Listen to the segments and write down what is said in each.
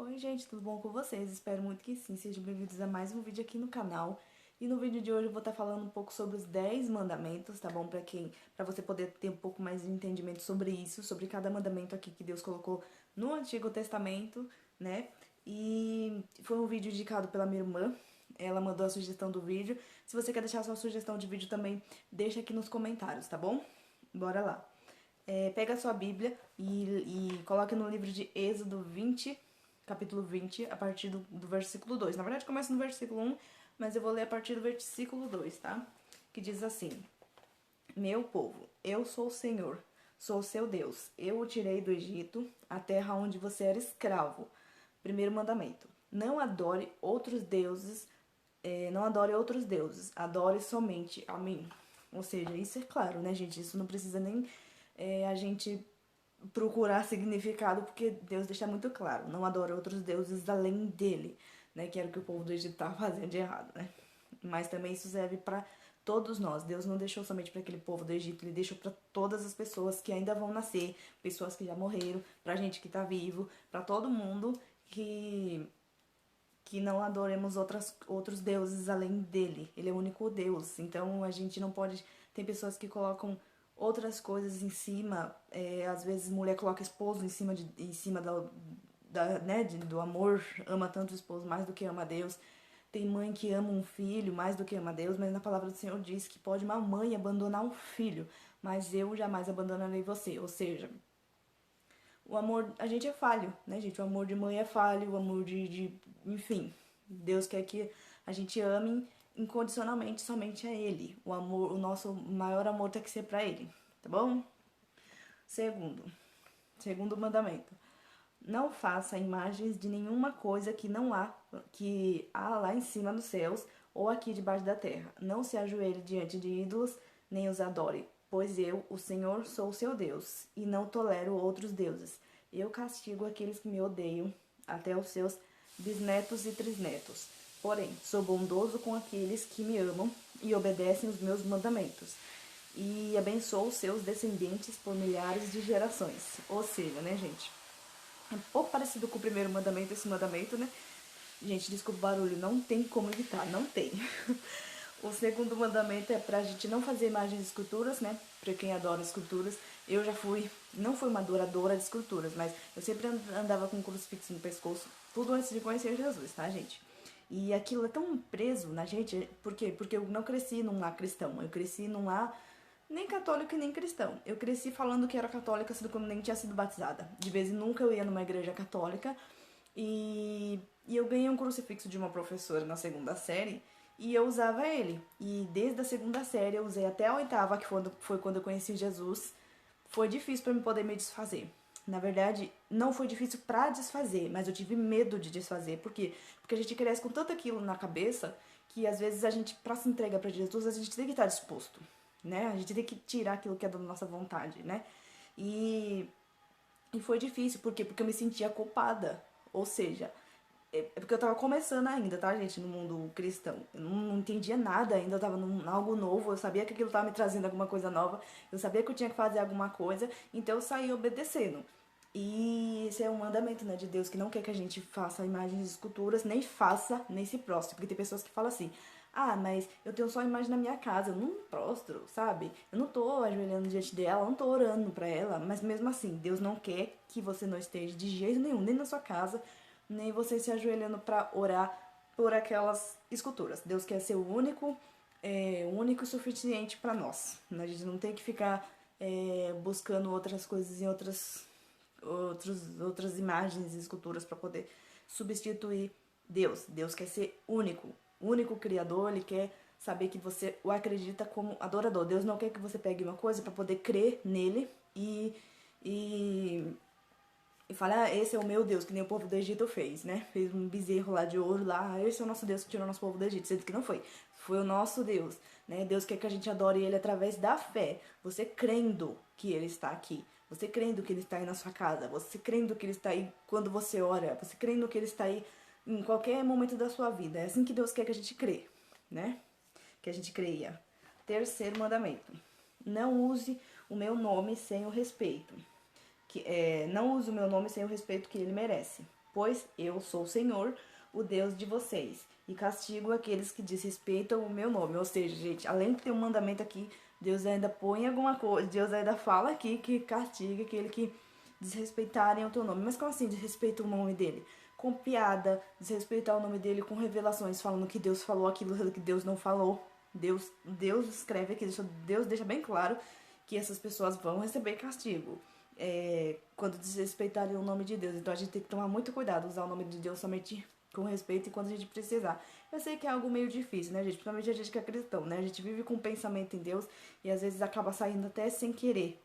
Oi gente, tudo bom com vocês? Espero muito que sim, sejam bem-vindos a mais um vídeo aqui no canal. E no vídeo de hoje eu vou estar falando um pouco sobre os 10 mandamentos, tá bom? Para você poder ter um pouco mais de entendimento sobre isso, sobre cada mandamento aqui que Deus colocou no Antigo Testamento, né? E foi um vídeo indicado pela minha irmã, ela mandou a sugestão do vídeo. Se você quer deixar sua sugestão de vídeo também, deixa aqui nos comentários, tá bom? Bora lá. Pega a sua Bíblia e coloque no livro de Êxodo 20, capítulo 20, a partir do versículo 2. Na verdade, começa no versículo 1, mas eu vou ler a partir do versículo 2, tá? Que diz assim: Meu povo, eu sou o Senhor, sou o seu Deus. Eu o tirei do Egito, a terra onde você era escravo. Primeiro mandamento: não adore outros deuses, não adore outros deuses, adore somente a mim. Ou seja, isso é claro, né, gente? Isso não precisa nem a gente procurar significado, porque Deus deixa muito claro, não adora outros deuses além dele, né, que era o que o povo do Egito estava fazendo de errado, né? Mas também isso serve para todos nós. Deus não deixou somente para aquele povo do Egito, ele deixou para todas as pessoas que ainda vão nascer, pessoas que já morreram, pra gente que tá vivo, para todo mundo que não adoremos outros deuses além dele. Ele é o único Deus. Então a gente não pode. Tem pessoas que colocam outras coisas em cima. Às vezes mulher coloca esposo em cima do amor, ama tanto o esposo mais do que ama Deus. Tem mãe que ama um filho mais do que ama Deus, mas na palavra do Senhor diz que pode uma mãe abandonar um filho, mas eu jamais abandonarei você. Ou seja, o amor, a gente é falho, né, gente? O amor de mãe é falho, o amor enfim. Deus quer que a gente ame incondicionalmente somente a Ele. O amor, o nosso maior amor tem que ser pra Ele, tá bom? Segundo mandamento. Não faça imagens de nenhuma coisa que há lá em cima nos céus ou aqui debaixo da terra. Não se ajoelhe diante de ídolos, nem os adore, pois eu, o Senhor, sou o seu Deus, e não tolero outros deuses. Eu castigo aqueles que me odeiam, até os seus bisnetos e trisnetos. Porém, sou bondoso com aqueles que me amam e obedecem os meus mandamentos. E abençoo os seus descendentes por milhares de gerações. Ou seja, né, gente? É um pouco parecido com o primeiro mandamento, esse mandamento, né? Gente, desculpa o barulho, não tem como evitar, não tem. O segundo mandamento é pra gente não fazer imagens de esculturas, né? Pra quem adora esculturas. Eu já não fui uma adoradora de esculturas, mas eu sempre andava com um crucifixo no pescoço, tudo antes de conhecer Jesus, tá, gente? E aquilo é tão preso na gente, por quê? Porque eu não cresci num lar cristão, eu cresci num lar nem católico e nem cristão. Eu cresci falando que era católica, sendo que eu nem tinha sido batizada. De vez em nunca eu ia numa igreja católica e eu ganhei um crucifixo de uma professora na segunda série e eu usava ele. E desde a segunda série eu usei até a oitava, que foi quando eu conheci Jesus. Foi difícil para mim poder me desfazer. Na verdade, não foi difícil pra desfazer, mas eu tive medo de desfazer. Por quê? Porque a gente cresce com tanto aquilo na cabeça que às vezes a gente, pra se entregar pra Jesus, a gente tem que estar disposto, né? A gente tem que tirar aquilo que é da nossa vontade, né? E, e foi difícil, por quê? Porque eu me sentia culpada. Ou seja, é porque eu tava começando ainda, tá, gente, no mundo cristão. Eu não entendia nada ainda, eu tava num algo novo, eu sabia que aquilo tava me trazendo alguma coisa nova, eu sabia que eu tinha que fazer alguma coisa, então eu saí obedecendo. E esse é um mandamento, né, de Deus, que não quer que a gente faça imagens de esculturas, nem faça, nem se prostre. Porque tem pessoas que falam assim, ah, mas eu tenho só imagem na minha casa, eu não prostro, sabe? Eu não tô ajoelhando diante dela, eu não tô orando pra ela, mas mesmo assim, Deus não quer que você não esteja de jeito nenhum, nem na sua casa, nem você se ajoelhando pra orar por aquelas esculturas. Deus quer ser o único e suficiente pra nós. A gente não tem que ficar buscando outras coisas em outras imagens e esculturas para poder substituir Deus. Deus quer ser único criador, ele quer saber que você o acredita como adorador. Deus não quer que você pegue uma coisa para poder crer nele e, e falar, ah, esse é o meu Deus, que nem o povo do Egito fez, né? Fez um bezerro lá de ouro lá, ah, esse é o nosso Deus que tirou nosso povo do Egito, sendo que não foi. Foi o nosso Deus, né? Deus quer que a gente adore ele através da fé. Você crendo que ele está aqui. Você crendo que ele está aí na sua casa. Você crendo que ele está aí quando você ora. Você crendo que ele está aí em qualquer momento da sua vida. É assim que Deus quer que a gente crê, né? Que a gente creia. Terceiro mandamento. Não use o meu nome sem o respeito. Não use o meu nome sem o respeito que ele merece. pois eu sou o Senhor, o Deus de vocês, e castigo aqueles que desrespeitam o meu nome. Ou seja, gente, além de ter um mandamento aqui, Deus ainda põe alguma coisa, Deus ainda fala aqui que castiga aquele que desrespeitarem o teu nome. Mas como assim desrespeita o nome dele? Com piada, desrespeitar o nome dele com revelações, falando que Deus falou aquilo que Deus não falou. Deus escreve aqui, Deus deixa bem claro que essas pessoas vão receber castigo quando desrespeitarem o nome de Deus. Então a gente tem que tomar muito cuidado, usar o nome de Deus somente com respeito e quando a gente precisar. Eu sei que é algo meio difícil, né, gente? Principalmente a gente que é cristão, né? A gente vive com um pensamento em Deus e às vezes acaba saindo até sem querer.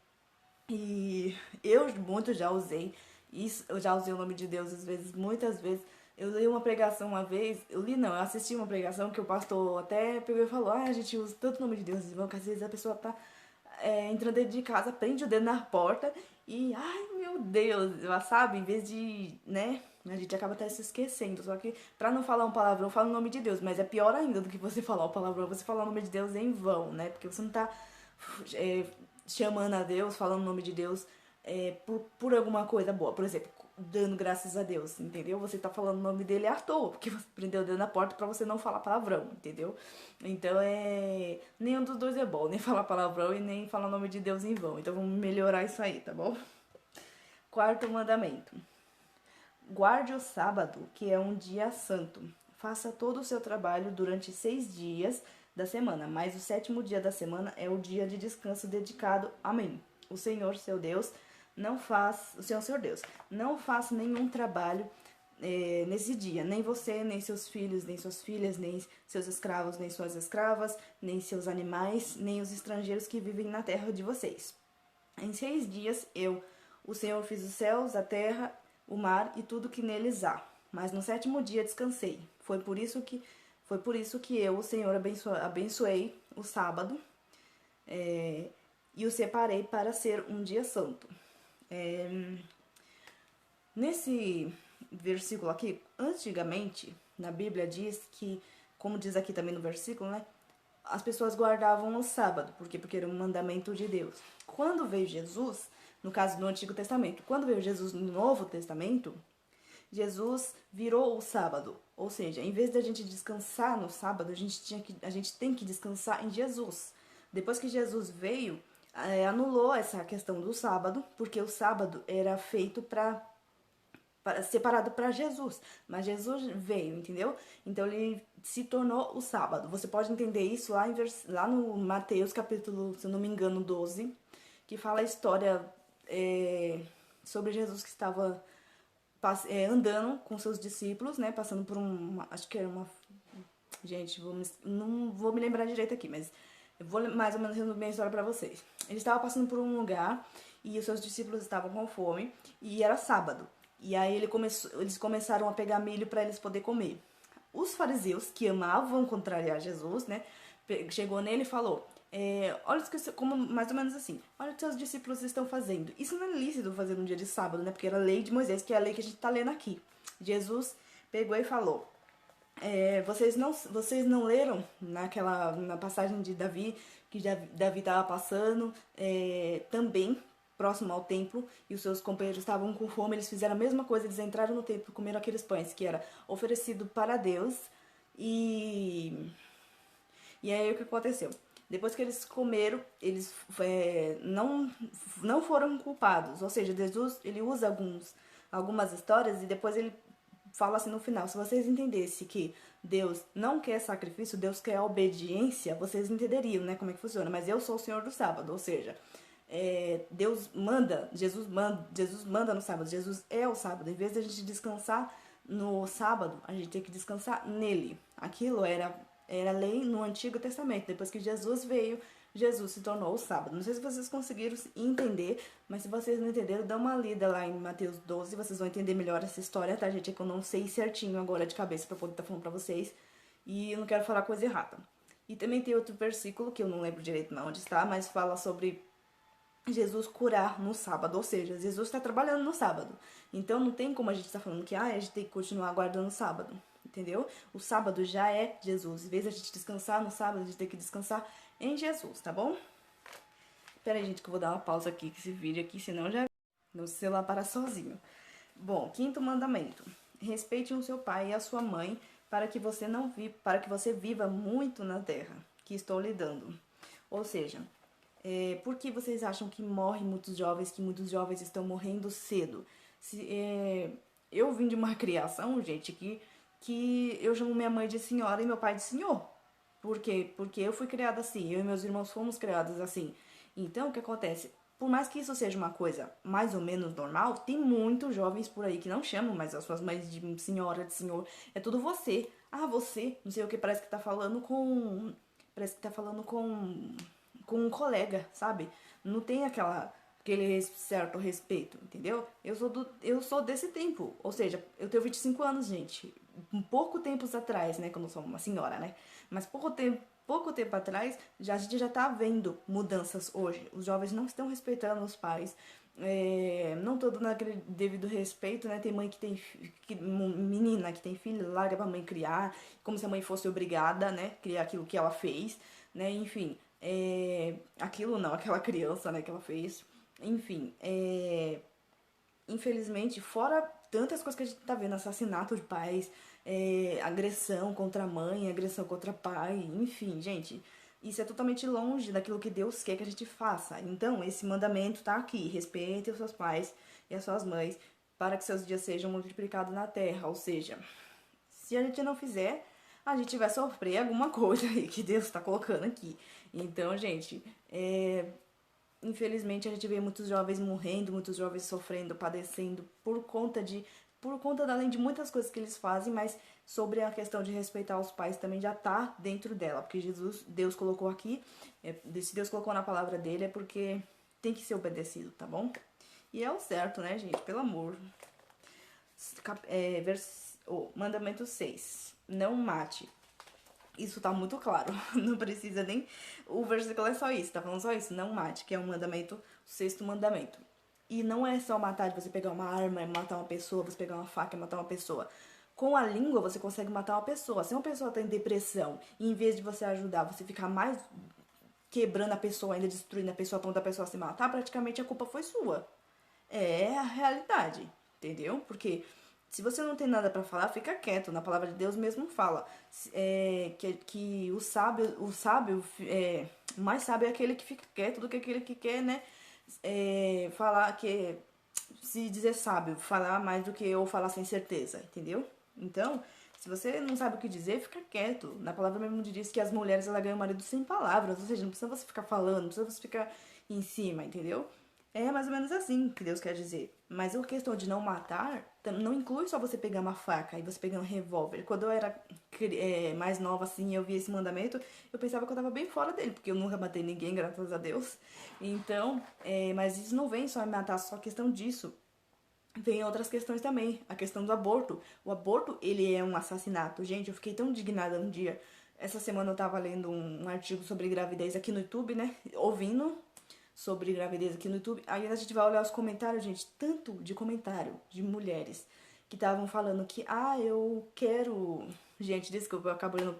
E eu muito já usei isso, eu já usei o nome de Deus às vezes, muitas vezes. Eu li uma pregação uma vez, eu assisti uma pregação que o pastor até pegou e falou, a gente usa tanto o nome de Deus, irmão, que às vezes a pessoa tá entrando dentro de casa, prende o dedo na porta e, ai meu Deus, sabe, em vez de, né, a gente acaba até se esquecendo. Só que pra não falar um palavrão, fala o nome de Deus, mas é pior ainda do que você falar o palavrão, você falar o nome de Deus em vão, né, porque você não tá chamando a Deus, falando o nome de Deus por alguma coisa boa. Por exemplo, dando graças a Deus, entendeu? Você tá falando o nome dele à toa, porque você prendeu o dedo na porta pra você não falar palavrão, entendeu? Então nenhum dos dois é bom, nem falar palavrão e nem falar o nome de Deus em vão. Então vamos melhorar isso aí, tá bom? Quarto mandamento. Guarde o sábado, que é um dia santo. Faça todo o seu trabalho durante 6 dias da semana, mas o 7º dia da semana é o dia de descanso dedicado a mim. O Senhor, seu Deus, o Senhor, seu Deus, não faça nenhum trabalho nesse dia, nem você, nem seus filhos, nem suas filhas, nem seus escravos, nem suas escravas, nem seus animais, nem os estrangeiros que vivem na terra de vocês. Em 6 dias o Senhor, fiz os céus, a terra, o mar e tudo que neles há. Mas no 7º dia descansei. Foi por isso que eu, o Senhor, abençoei o sábado e o separei para ser um dia santo. Nesse versículo aqui, antigamente, na Bíblia diz que, como diz aqui também no versículo, né? As pessoas guardavam o sábado. Por quê? Porque era um mandamento de Deus. Quando veio Jesus, no caso do Antigo Testamento, quando veio Jesus no Novo Testamento, Jesus virou o sábado. Ou seja, em vez de a gente descansar no sábado, a gente tem que descansar em Jesus. Depois que Jesus veio, anulou essa questão do sábado, porque o sábado era feito separado para Jesus, mas Jesus veio, entendeu? Então ele se tornou o sábado. Você pode entender isso lá no Mateus capítulo, se eu não me engano, 12, que fala a história sobre Jesus que estava andando com seus discípulos, né, passando por acho que era uma, gente, não vou me lembrar direito aqui, mas eu vou mais ou menos resumir a história para vocês. Ele estava passando por um lugar e os seus discípulos estavam com fome e era sábado. E aí eles começaram a pegar milho para eles poderem comer. Os fariseus, que amavam contrariar Jesus, né, chegou nele e falou, olha como mais ou menos assim, olha o que seus discípulos estão fazendo. Isso não é lícito fazer no dia de sábado, né, porque era a lei de Moisés, que é a lei que a gente está lendo aqui. Jesus pegou e falou, vocês não leram na passagem de Davi, que Davi estava passando também próximo ao templo, e os seus companheiros estavam com fome, eles fizeram a mesma coisa, eles entraram no templo, comeram aqueles pães que era oferecido para Deus, e aí o que aconteceu? Depois que eles comeram, eles não foram culpados, ou seja, Jesus ele usa algumas histórias e depois ele fala assim no final, se vocês entendessem que Deus não quer sacrifício, Deus quer obediência, vocês entenderiam, né, como é que funciona. Mas eu sou o Senhor do sábado, ou seja, Jesus manda no sábado, Jesus é o sábado. Em vez de a gente descansar no sábado, a gente tem que descansar nele. Aquilo era lei no Antigo Testamento. Depois que Jesus veio, Jesus se tornou o sábado. Não sei se vocês conseguiram entender, mas se vocês não entenderam, dá uma lida lá em Mateus 12, vocês vão entender melhor essa história, tá, gente? É que eu não sei certinho agora de cabeça pra poder estar falando pra vocês, e eu não quero falar coisa errada. E também tem outro versículo, que eu não lembro direito onde está, mas fala sobre Jesus curar no sábado, ou seja, Jesus está trabalhando no sábado. Então não tem como a gente estar falando que a gente tem que continuar guardando o sábado, entendeu? O sábado já é Jesus. Em vez de a gente descansar no sábado, a gente tem que descansar em Jesus, tá bom? Pera aí, gente, que eu vou dar uma pausa aqui com esse vídeo aqui, senão já meu celular para sozinho. Bom, quinto mandamento: respeite o seu pai e a sua mãe, para que você viva muito na terra que estou lhe dando. Ou seja, por que vocês acham que morrem muitos jovens, que muitos jovens estão morrendo cedo? Eu vim de uma criação, gente, que eu chamo minha mãe de senhora e meu pai de senhor. Por quê? Porque eu fui criada assim, eu e meus irmãos fomos criados assim. Então, o que acontece? Por mais que isso seja uma coisa mais ou menos normal, tem muitos jovens por aí que não chamam mais as suas mães de senhora, de senhor. É tudo você. Ah, você. Não sei o que, parece que tá falando com. Parece que tá falando com um colega, sabe? Não tem aquele certo respeito, entendeu? Eu sou desse tempo. Ou seja, eu tenho 25 anos, gente. Um pouco tempos atrás, né? Que eu não sou uma senhora, né? Mas pouco tempo atrás, a gente já tá vendo mudanças hoje. Os jovens não estão respeitando os pais. Não todo naquele devido respeito, né? Tem mãe menina que tem filho, larga pra mãe criar, como se a mãe fosse obrigada, né? Criar aquilo que ela fez, né? Enfim, aquilo não, aquela criança, né? Que ela fez. Enfim, infelizmente, fora tantas coisas que a gente tá vendo, assassinato de pais, agressão contra a mãe, agressão contra pai, enfim, gente, isso é totalmente longe daquilo que Deus quer que a gente faça. Então, esse mandamento tá aqui: respeite os seus pais e as suas mães, para que seus dias sejam multiplicados na terra. Ou seja, se a gente não fizer, a gente vai sofrer alguma coisa aí que Deus está colocando aqui. Então, gente, infelizmente a gente vê muitos jovens morrendo, muitos jovens sofrendo, padecendo por conta além de muitas coisas que eles fazem, mas sobre a questão de respeitar os pais também já tá dentro dela, porque Deus colocou aqui, se Deus colocou na palavra dele é porque tem que ser obedecido, tá bom? E é o certo, né, gente? Pelo amor. Mandamento 6: não mate. Isso tá muito claro. Não precisa nem. O versículo é só isso, tá falando só isso. Não mate, que é um mandamento, o sexto mandamento. E não é só matar de você pegar uma arma e matar uma pessoa, você pegar uma faca e matar uma pessoa. Com a língua você consegue matar uma pessoa. Se uma pessoa tá em depressão e em vez de você ajudar, você ficar mais quebrando a pessoa, ainda destruindo a pessoa, a ponto da pessoa se matar, praticamente a culpa foi sua. É a realidade, entendeu? Porque se você não tem nada pra falar, fica quieto. Na palavra de Deus mesmo fala que o sábio, o mais sábio é aquele que fica quieto do que aquele que quer, né? Falar que se dizer sábio, falar mais do que ou falar sem certeza, entendeu? Então, se você não sabe o que dizer, fica quieto. Na palavra mesmo diz que as mulheres ela ganham marido sem palavras, ou seja, não precisa você ficar falando, não precisa você ficar em cima, entendeu? É mais ou menos assim que Deus quer dizer. Mas a questão de não matar não inclui só você pegar uma faca e você pegar um revólver. Quando eu era mais nova, assim, eu vi esse mandamento, eu pensava que eu tava bem fora dele, porque eu nunca matei ninguém, graças a Deus. Então, mas isso não vem só em matar, só questão disso. Vem outras questões também. A questão do aborto. O aborto, ele é um assassinato. Gente, eu fiquei tão indignada um dia. Essa semana eu tava lendo um artigo sobre gravidez aqui no YouTube, né? Ouvindo sobre gravidez aqui no YouTube. Aí a gente vai olhar os comentários, gente, tanto de comentário de mulheres que estavam falando que, eu quero. Gente, desculpa, eu acabo olhando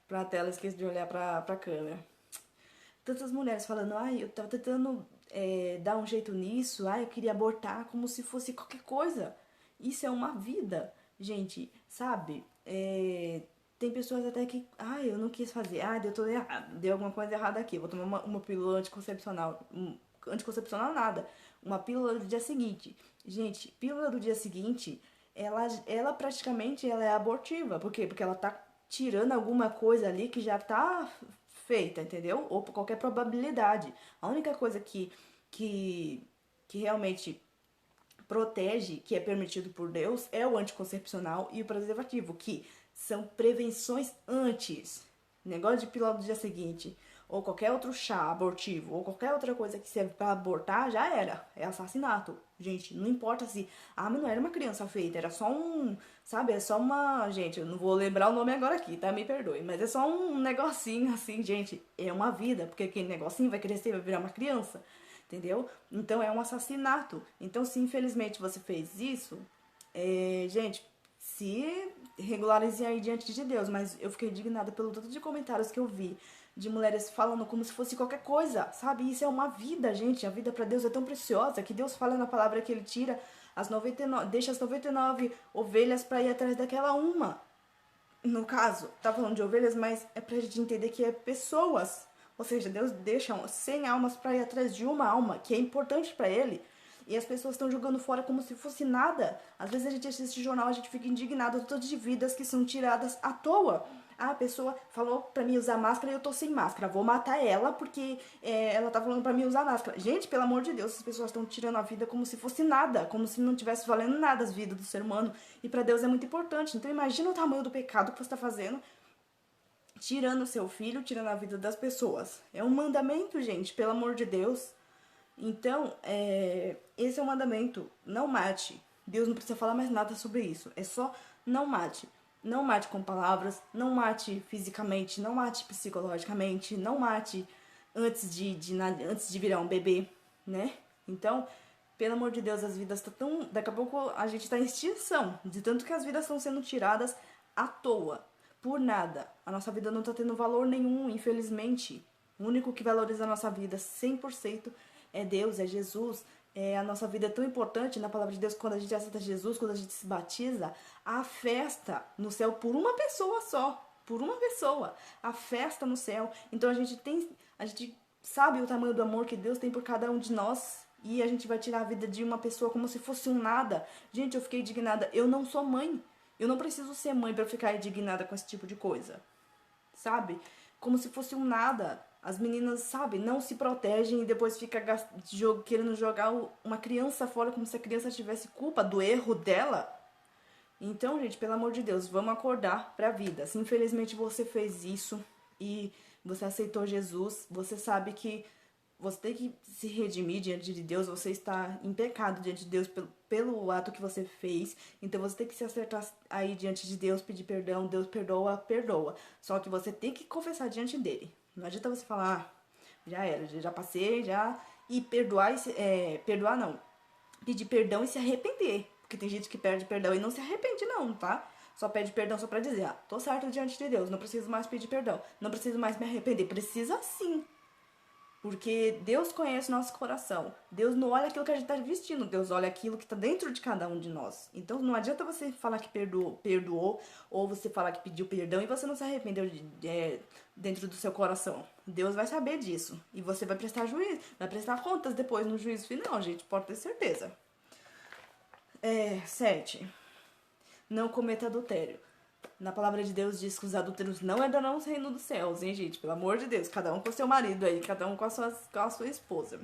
pra tela, esqueço de olhar pra câmera. Tantas mulheres falando, eu tava tentando dar um jeito nisso, eu queria abortar como se fosse qualquer coisa. Isso é uma vida, gente, sabe? Tem pessoas até que, eu não quis fazer, deu tudo errado, deu alguma coisa errada aqui, vou tomar uma pílula anticoncepcional. Anticoncepcional nada, uma pílula do dia seguinte. Gente, pílula do dia seguinte, ela praticamente ela é abortiva. Por quê? Porque ela tá tirando alguma coisa ali que já tá feita, entendeu? Ou por qualquer probabilidade. A única coisa que realmente protege, que é permitido por Deus, é o anticoncepcional e o preservativo, que são prevenções antes. Negócio de pílula do dia seguinte, ou qualquer outro chá abortivo, ou qualquer outra coisa que serve para abortar, já era. É assassinato. Gente, não importa se. Mas não era uma criança feita, era só um. Sabe, é só uma. Gente, eu não vou lembrar o nome agora aqui, tá? Me perdoe. Mas é só um negocinho assim, gente. É uma vida, porque aquele negocinho vai crescer, vai virar uma criança. Entendeu? Então é um assassinato. Então, se infelizmente você fez isso, gente, se regularize aí diante de Deus. Mas eu fiquei indignada pelo tanto de comentários que eu vi de mulheres falando como se fosse qualquer coisa, sabe? Isso é uma vida, gente. A vida para Deus é tão preciosa que Deus fala na palavra que Ele tira Deixa as 99 ovelhas para ir atrás daquela uma. No caso, tá falando de ovelhas, mas é pra gente entender que é pessoas. Ou seja, Deus deixa 100 almas para ir atrás de uma alma, que é importante para ele. E as pessoas estão jogando fora como se fosse nada. Às vezes a gente assiste jornal, a gente fica indignado todas de vidas que são tiradas à toa. Ah, a pessoa falou pra mim usar máscara e eu tô sem máscara. Vou matar ela porque ela tá falando pra mim usar máscara. Gente, pelo amor de Deus, as pessoas estão tirando a vida como se fosse nada. Como se não tivesse valendo nada as vidas do ser humano. E pra Deus é muito importante. Então imagina o tamanho do pecado que você tá fazendo. Tirando o seu filho, tirando a vida das pessoas. É um mandamento, gente, pelo amor de Deus. Então, esse é o mandamento. Não mate. Deus não precisa falar mais nada sobre isso. É só não mate. Não mate com palavras, não mate fisicamente, não mate psicologicamente, não mate antes de virar um bebê, né? Então, pelo amor de Deus, as vidas estão tão... Daqui a pouco a gente está em extinção, de tanto que as vidas estão sendo tiradas à toa, por nada. A nossa vida não está tendo valor nenhum, infelizmente. O único que valoriza a nossa vida 100% é Deus, é Jesus. A nossa vida é tão importante na palavra de Deus, quando a gente aceita Jesus, quando a gente se batiza, a festa no céu por uma pessoa só, por uma pessoa, a festa no céu. Então a gente sabe o tamanho do amor que Deus tem por cada um de nós, e a gente vai tirar a vida de uma pessoa como se fosse um nada. Gente, eu fiquei indignada, eu não sou mãe, eu não preciso ser mãe para ficar indignada com esse tipo de coisa, sabe? Como se fosse um nada. As meninas, sabe, não se protegem e depois fica querendo jogar uma criança fora como se a criança tivesse culpa do erro dela. Então, gente, pelo amor de Deus, vamos acordar pra vida. Se infelizmente você fez isso e você aceitou Jesus, você sabe que você tem que se redimir diante de Deus, você está em pecado diante de Deus pelo ato que você fez. Então você tem que se acertar aí diante de Deus, pedir perdão. Deus perdoa, perdoa. Só que você tem que confessar diante dele. Não adianta você falar, já era, já passei, já... E perdoar, perdoar não. Pedir perdão e se arrepender. Porque tem gente que pede perdão e não se arrepende não, tá? Só pede perdão só pra dizer, tô certo diante de Deus, não preciso mais pedir perdão. Não preciso mais me arrepender. Precisa sim. Porque Deus conhece o nosso coração. Deus não olha aquilo que a gente está vestindo. Deus olha aquilo que está dentro de cada um de nós. Então não adianta você falar que perdoou ou você falar que pediu perdão e você não se arrependeu dentro do seu coração. Deus vai saber disso. E você vai prestar juízo, vai prestar contas depois no juízo final, gente. Pode ter certeza. 7. Não cometa adultério. Na palavra de Deus diz que os adúlteros não herdarão o reino dos céus, hein, gente? Pelo amor de Deus, cada um com o seu marido aí, cada um com a sua esposa.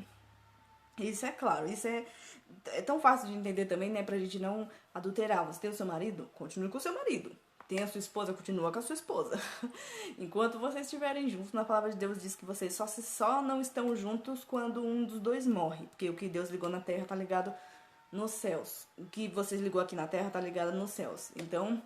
Isso é claro, isso é tão fácil de entender também, né? Pra gente não adulterar. Você tem o seu marido? Continue com o seu marido. Tem a sua esposa? Continua com a sua esposa. Enquanto vocês estiverem juntos, na palavra de Deus diz que vocês só não estão juntos quando um dos dois morre. Porque o que Deus ligou na terra tá ligado nos céus. O que vocês ligou aqui na terra tá ligado nos céus. Então...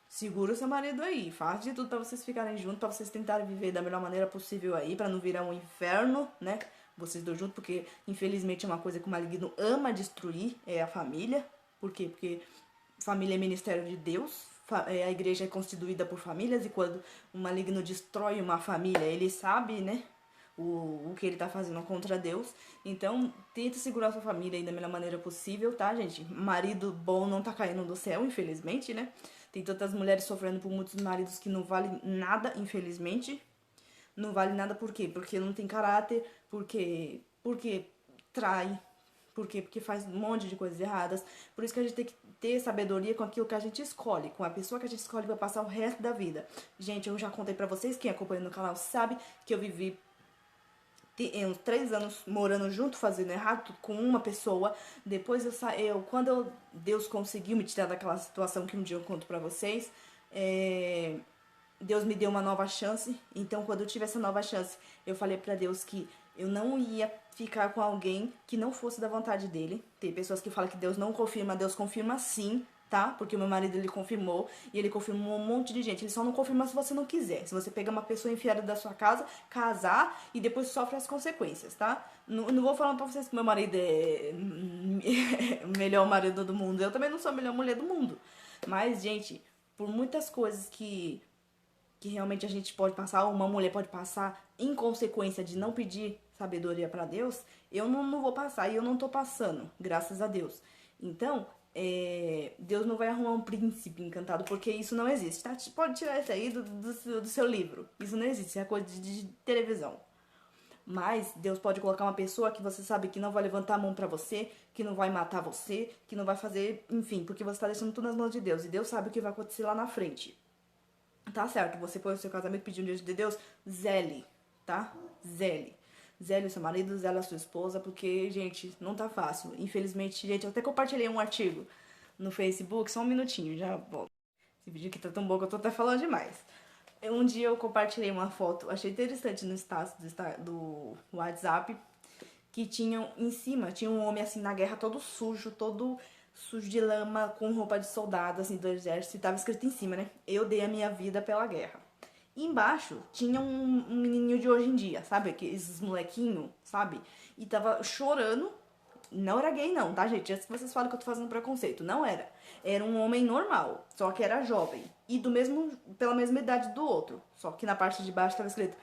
segura o seu marido aí, faz de tudo pra vocês ficarem juntos, pra vocês tentarem viver da melhor maneira possível aí, pra não virar um inferno, né? Vocês dois juntos, porque infelizmente é uma coisa que o maligno ama destruir, é a família. Por quê? Porque família é ministério de Deus, a igreja é constituída por famílias, e quando o maligno destrói uma família, ele sabe, né? O que ele tá fazendo contra Deus. Então, tenta segurar sua família aí da melhor maneira possível, tá, gente? Marido bom não tá caindo do céu, infelizmente, né? Tem tantas mulheres sofrendo por muitos maridos que não valem nada, infelizmente. Não vale nada por quê? Porque não tem caráter, porque trai, porque faz um monte de coisas erradas. Por isso que a gente tem que ter sabedoria com aquilo que a gente escolhe, com a pessoa que a gente escolhe vai passar o resto da vida. Gente, eu já contei pra vocês, quem acompanha no canal sabe que eu vivi uns 3 anos morando junto, fazendo errado com uma pessoa. Depois quando Deus conseguiu me tirar daquela situação que um dia eu conto pra vocês, Deus me deu uma nova chance. Então, quando eu tive essa nova chance, eu falei pra Deus que eu não ia ficar com alguém que não fosse da vontade dele. Tem pessoas que falam que Deus não confirma, Deus confirma sim, tá? Porque o meu marido, ele confirmou, e ele confirmou um monte de gente. Ele só não confirma se você não quiser. Se você pegar uma pessoa enfiada da sua casa, casar, e depois sofre as consequências, tá? Não vou falar pra vocês que meu marido é o melhor marido do mundo. Eu também não sou a melhor mulher do mundo. Mas, gente, por muitas coisas que realmente a gente pode passar, ou uma mulher pode passar, em consequência de não pedir sabedoria pra Deus, eu não vou passar, e eu não tô passando, graças a Deus. Então, Deus não vai arrumar um príncipe encantado, porque isso não existe, tá? Pode tirar isso aí do seu livro. Isso não existe, isso é coisa de televisão. Mas Deus pode colocar uma pessoa que você sabe que não vai levantar a mão pra você, que não vai matar você, que não vai fazer, enfim, porque você tá deixando tudo nas mãos de Deus. E Deus sabe o que vai acontecer lá na frente. Tá certo, você foi ao seu casamento pedindo diante de Deus, zele, tá? Zele. Zele o seu marido, zele a sua esposa, porque, gente, não tá fácil. Infelizmente, gente, eu até compartilhei um artigo no Facebook, só um minutinho, já volto. Esse vídeo aqui tá tão bom que eu tô até falando demais. Um dia eu compartilhei uma foto, achei interessante no status do WhatsApp, que tinham em cima, tinha um homem assim na guerra todo sujo de lama, com roupa de soldado, assim, do exército, e tava escrito em cima, né? Eu dei a minha vida pela guerra. E embaixo tinha um menininho de hoje em dia, sabe? Esses molequinhos, sabe? E tava chorando. Não era gay, não, tá, gente? Antes que vocês falem que eu tô fazendo preconceito. Não era. Era um homem normal, só que era jovem. E pela mesma idade do outro. Só que na parte de baixo tava escrito: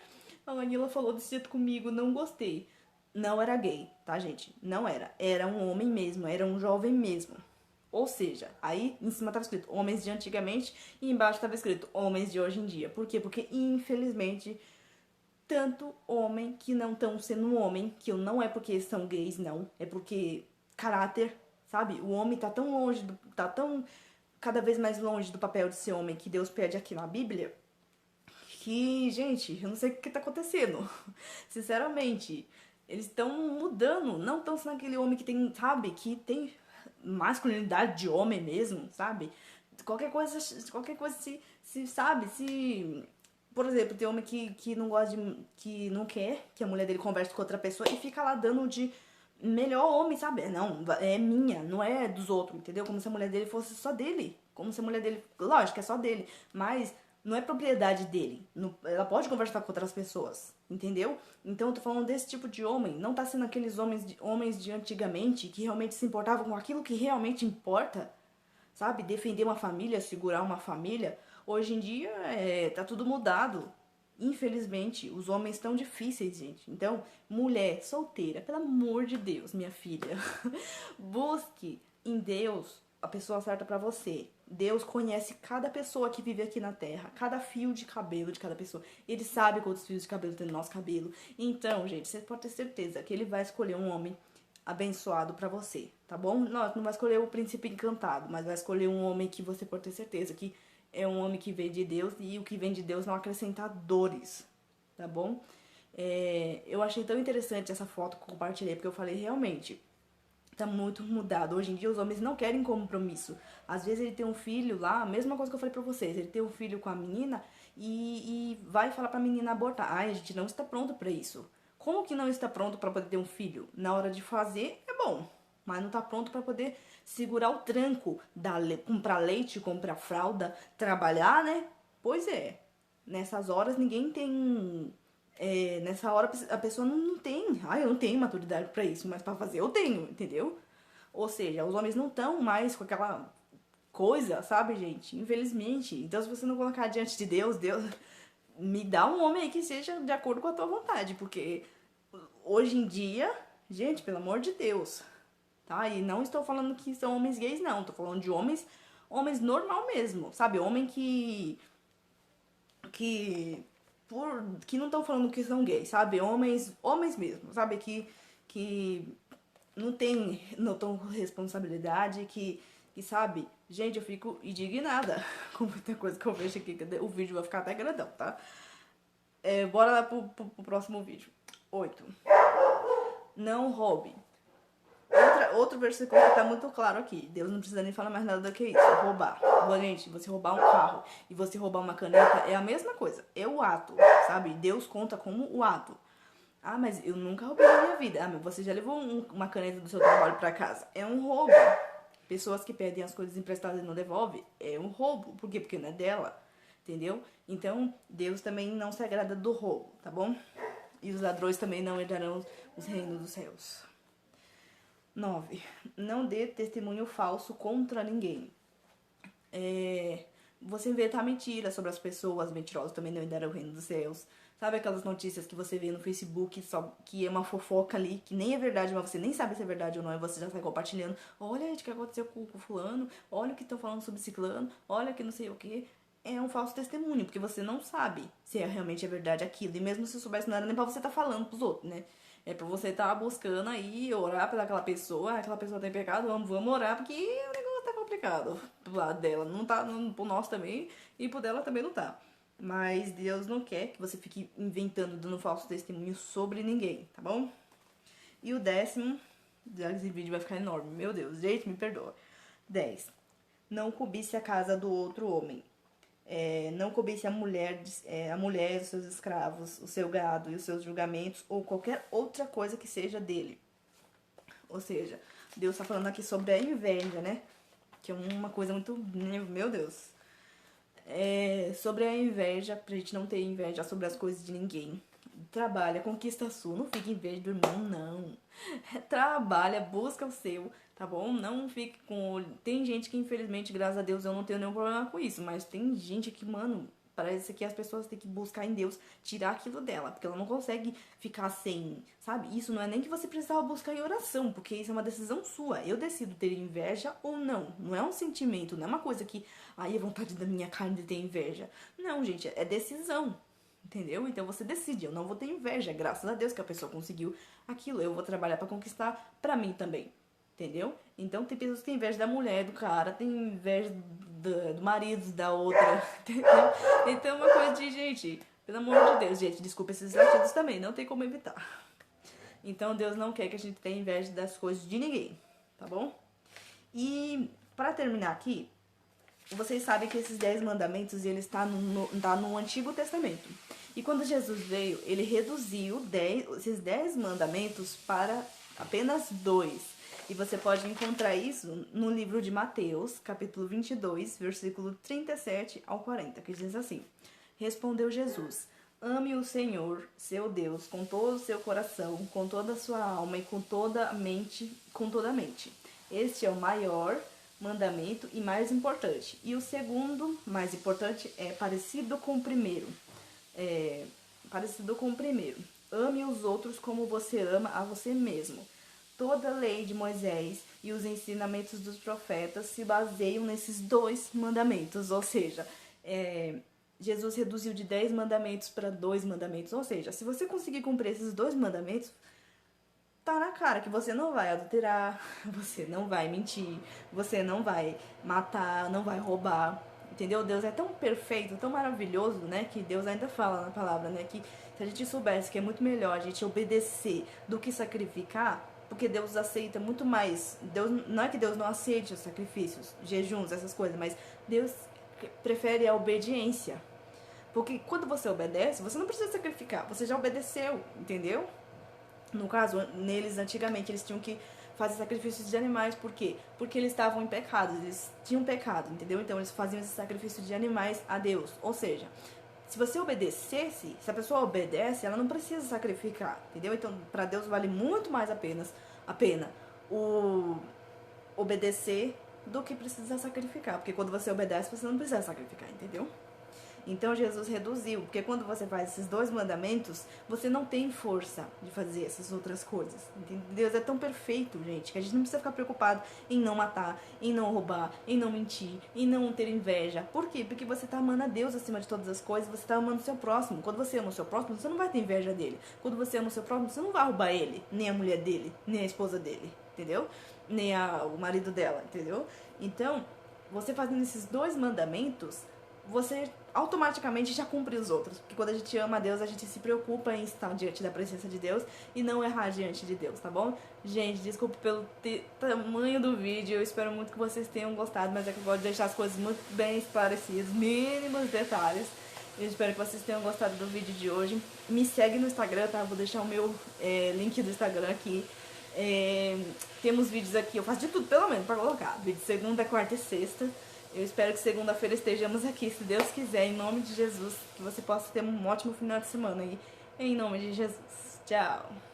a Manila falou desse jeito comigo, não gostei. Não era gay, tá, gente? Não era. Era um homem mesmo, era um jovem mesmo. Ou seja, aí em cima tava escrito homens de antigamente e embaixo tava escrito homens de hoje em dia. Por quê? Porque infelizmente tanto homem que não estão sendo um homem, que não é porque são gays, não, é porque caráter, sabe? O homem tá tão longe, tá tão cada vez mais longe do papel de ser homem que Deus pede aqui na Bíblia, que, gente, eu não sei o que tá acontecendo. Sinceramente, eles estão mudando, não estão sendo aquele homem que tem, sabe, que tem masculinidade de homem mesmo, sabe? Qualquer coisa se sabe, se por exemplo, tem homem que não gosta de. Que não quer que a mulher dele converse com outra pessoa e fica lá dando de melhor homem, sabe? Não, é minha, não é dos outros, entendeu? Como se a mulher dele fosse só dele. Como se a mulher dele. Lógico, é só dele. Mas não é propriedade dele. Ela pode conversar com outras pessoas, entendeu? Então eu tô falando desse tipo de homem. Não tá sendo aqueles homens de antigamente que realmente se importavam com aquilo que realmente importa, sabe? Defender uma família, segurar uma família. Hoje em dia tá tudo mudado. Infelizmente, os homens estão difíceis, gente. Então, mulher solteira, pelo amor de Deus, minha filha, busque em Deus a pessoa certa pra você. Deus conhece cada pessoa que vive aqui na Terra, cada fio de cabelo de cada pessoa. Ele sabe quantos fios de cabelo tem no nosso cabelo. Então, gente, você pode ter certeza que ele vai escolher um homem abençoado pra você, tá bom? Não vai escolher o príncipe encantado, mas vai escolher um homem que você pode ter certeza que é um homem que vem de Deus e o que vem de Deus não acrescenta dores, tá bom? Eu achei tão interessante essa foto que eu compartilhei, porque eu falei, realmente, tá muito mudado. Hoje em dia os homens não querem compromisso. Às vezes ele tem um filho lá, a mesma coisa que eu falei pra vocês, ele tem um filho com a menina e vai falar pra menina abortar. Ai, a gente não está pronto pra isso. Como que não está pronto pra poder ter um filho? Na hora de fazer, é bom, mas não tá pronto pra poder segurar o tranco, comprar leite, comprar fralda, trabalhar, né? Pois é. Nessas horas ninguém tem. Nessa hora a pessoa não tem. Eu não tenho maturidade pra isso, mas pra fazer eu tenho, entendeu? Ou seja, os homens não estão mais com aquela coisa, sabe, gente? Infelizmente. Então, se você não colocar diante de Deus, Deus me dá um homem aí que seja de acordo com a tua vontade, porque hoje em dia, gente, pelo amor de Deus, tá? E não estou falando que são homens gays, não. Estou falando de homens normal mesmo, sabe? Homem que que não estão falando que são gays, sabe? Homens mesmo, sabe? Que não tão responsabilidade, que sabe? Gente, eu fico indignada com muita coisa que eu vejo aqui, que o vídeo vai ficar até grandão, tá? Bora lá pro próximo vídeo. 8. Não roube. Outro versículo que tá muito claro aqui. Deus não precisa nem falar mais nada do que isso. Roubar. Gente, você roubar um carro e você roubar uma caneta é a mesma coisa. É o ato, sabe? Deus conta como o ato. Mas eu nunca roubei na minha vida. Mas você já levou uma caneta do seu trabalho pra casa. É um roubo. Pessoas que pedem as coisas emprestadas e não devolvem, é um roubo. Por quê? Porque não é dela. Entendeu? Então, Deus também não se agrada do roubo, tá bom? E os ladrões também não herdarão os reinos dos céus. 9. Não dê testemunho falso contra ninguém. você inventar mentiras sobre as pessoas, mentirosos também não herdarão o reino dos céus. Sabe aquelas notícias que você vê no Facebook, só que é uma fofoca ali, que nem é verdade, mas você nem sabe se é verdade ou não, e você já sai compartilhando. Olha, gente, o que aconteceu com o fulano, olha o que estão falando sobre ciclano, olha que não sei o que. É um falso testemunho, porque você não sabe se realmente é verdade aquilo. E mesmo se soubesse, não era nem pra você estar falando pros outros, né? É pra você estar buscando aí, orar pelaquela pessoa. Aquela pessoa tem pecado, vamos orar, porque o negócio tá complicado. Pro lado dela, não tá, pro nosso também, e pro dela também não tá. Mas Deus não quer que você fique inventando, dando falso testemunho sobre ninguém, tá bom? E o 10º, já esse vídeo vai ficar enorme, meu Deus, gente, me perdoa. 10. Não cobice a casa do outro homem. Não cobice a mulher, os seus escravos, o seu gado e os seus julgamentos ou qualquer outra coisa que seja dele. Ou seja, Deus está falando aqui sobre a inveja, né? Que é uma coisa muito... Meu Deus. Sobre a inveja, pra gente não ter inveja sobre as coisas de ninguém. Trabalha, conquista a sua, não fique inveja do irmão, não. Trabalha, busca o seu, tá bom? Não fique com... Tem gente que, infelizmente, graças a Deus, eu não tenho nenhum problema com isso, mas tem gente que, mano, parece que as pessoas têm que buscar em Deus tirar aquilo dela, porque ela não consegue ficar sem, sabe? Isso não é nem que você precisava buscar em oração, porque isso é uma decisão sua. Eu decido ter inveja ou não. Não é um sentimento, não é uma coisa que, é vontade da minha carne de ter inveja. Não, gente, é decisão. Entendeu? Então você decide, eu não vou ter inveja, graças a Deus que a pessoa conseguiu aquilo, eu vou trabalhar pra conquistar pra mim também, entendeu? Então tem pessoas que têm inveja da mulher, do cara, tem inveja do marido, da outra, entendeu? Então é uma coisa de, gente, pelo amor de Deus, gente, desculpa esses latidos também, não tem como evitar. Então Deus não quer que a gente tenha inveja das coisas de ninguém, tá bom? E pra terminar aqui, vocês sabem que esses 10 mandamentos, eles tá no Antigo Testamento. E quando Jesus veio, ele reduziu esses 10 mandamentos para apenas 2. E você pode encontrar isso no livro de Mateus, capítulo 22, versículo 37 ao 40, que diz assim: Respondeu Jesus: Ame o Senhor, seu Deus, com todo o seu coração, com toda a sua alma e com toda a mente. Este é o maior mandamento e mais importante. E o segundo, mais importante, é parecido com o primeiro. Ame os outros como você ama a você mesmo. Toda a lei de Moisés e os ensinamentos dos profetas se baseiam nesses 2 mandamentos. Ou seja, Jesus reduziu de 10 mandamentos para 2 mandamentos. Ou seja, se você conseguir cumprir esses 2 mandamentos, tá na cara que você não vai adulterar, você não vai mentir, você não vai matar, não vai roubar, entendeu? Deus é tão perfeito, tão maravilhoso, né? Que Deus ainda fala na palavra, né? Que se a gente soubesse que é muito melhor a gente obedecer do que sacrificar, porque Deus aceita muito mais. Deus, não é que Deus não aceite os sacrifícios, jejuns, essas coisas, mas Deus prefere a obediência. Porque quando você obedece, você não precisa sacrificar, você já obedeceu, entendeu? No caso, neles, antigamente, eles tinham que fazer sacrifícios de animais. Por quê? Porque eles estavam em pecado, eles tinham pecado, entendeu? Então, eles faziam esse sacrifício de animais a Deus. Ou seja, se você obedecesse, se a pessoa obedece, ela não precisa sacrificar, entendeu? Então, para Deus vale muito mais a pena o obedecer do que precisar sacrificar. Porque quando você obedece, você não precisa sacrificar, entendeu? Então Jesus reduziu, porque quando você faz esses 2 mandamentos, você não tem força de fazer essas outras coisas. Entendeu? Deus é tão perfeito, gente, que a gente não precisa ficar preocupado em não matar, em não roubar, em não mentir, em não ter inveja. Por quê? Porque você tá amando a Deus acima de todas as coisas, você tá amando o seu próximo. Quando você ama o seu próximo, você não vai ter inveja dele. Quando você ama o seu próximo, você não vai roubar ele, nem a mulher dele, nem a esposa dele, entendeu? Nem o marido dela, entendeu? Então, você fazendo esses 2 mandamentos, você automaticamente já cumpre os outros. Porque quando a gente ama a Deus, a gente se preocupa em estar diante da presença de Deus e não errar diante de Deus, tá bom? Gente, desculpa pelo tamanho do vídeo, eu espero muito que vocês tenham gostado, mas é que eu gosto de deixar as coisas muito bem esclarecidas, mínimos detalhes. Eu espero que vocês tenham gostado do vídeo de hoje. Me segue no Instagram, tá? Vou deixar o meu link do Instagram aqui. Temos vídeos aqui, eu faço de tudo pelo menos pra colocar. Vídeo de segunda, quarta e sexta. Eu espero que segunda-feira estejamos aqui, se Deus quiser, em nome de Jesus. Que você possa ter um ótimo final de semana aí, em nome de Jesus. Tchau!